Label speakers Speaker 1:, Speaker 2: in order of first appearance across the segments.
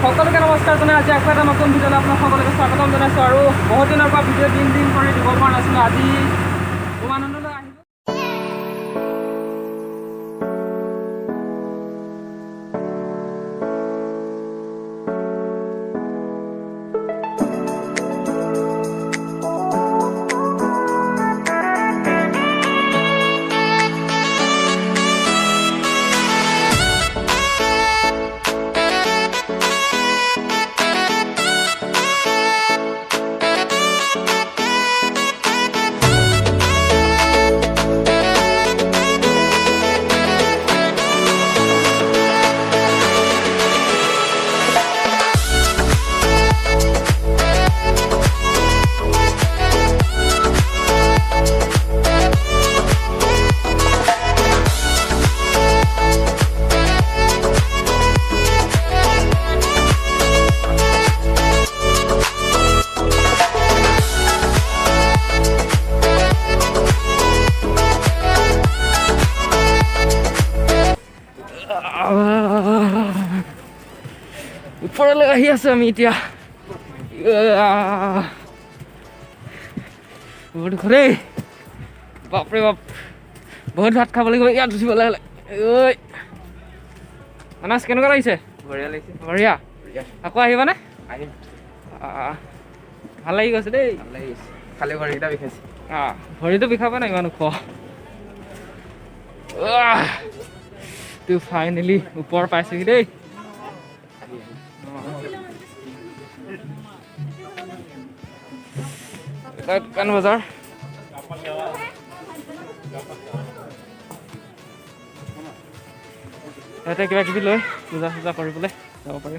Speaker 1: সকলোকে নমস্কাৰ জনাই আজি আকৌ এটা নতুন ভিডিঅ'লৈ আপোনাক সকলোকে স্বাগতম জনাইছোঁ আৰু বহুত দিনৰ পৰা ভিডিঅ' দিন কৰি দিব পৰা নাছিলোঁ আজি উমানন্দলৈ আহিলোঁ ওপৰলৈ আহি আছোঁ আমি এতিয়া বহুত ঘৰেই বাপৰে বাপ বহুত ভাত খাব লাগিব ইয়াত উঠিবলৈ হ'লে ঐ মানাছ কেনেকুৱা লাগিছে
Speaker 2: বঢ়িয়া লাগিছে
Speaker 1: বঢ়িয়া আকৌ আহিবানে
Speaker 2: আহিম
Speaker 1: ভাল লাগি গৈছে দেই
Speaker 2: ভাল লাগিছে খালি ভৰিকেইটা বিষাইছে
Speaker 1: ভৰিটো বিষাব নাই ইমান ওখ তো ফাইনেলি ওপৰ পাইছেগৈ দেই দোকান বজাৰ ইয়াতে কিবা কিবি লৈ পূজা চূজা কৰিবলৈ যাব পাৰি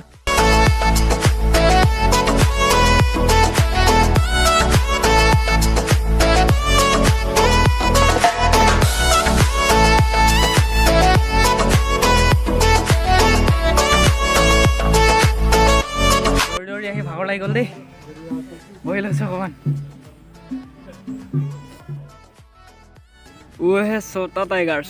Speaker 1: দৌৰি আহি ভাগৰ লাগি গ'ল দেই বহি লৈছোঁ অকণমান वो है छोटा टाइगर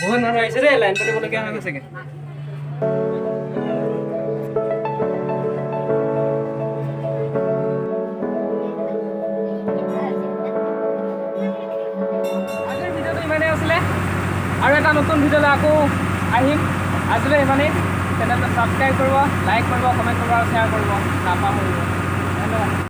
Speaker 1: बहुत মানুহ আহিছে দেই লাইন পাতিবলগীয়া হৈ গৈছেগে আজিৰ ভিডিঅ'টো ইমানেই আছিলে আৰু এটা নতুন ভিডিঅ'লৈ আকৌ আহিম আজিলৈ ইমানেই চেনেলটো ছাবস্ক্ৰাইব কৰিব লাইক কৰিব কমেণ্ট কৰিব আৰু শ্বেয়াৰ কৰিব নাপাহৰিব ধন্যবাদ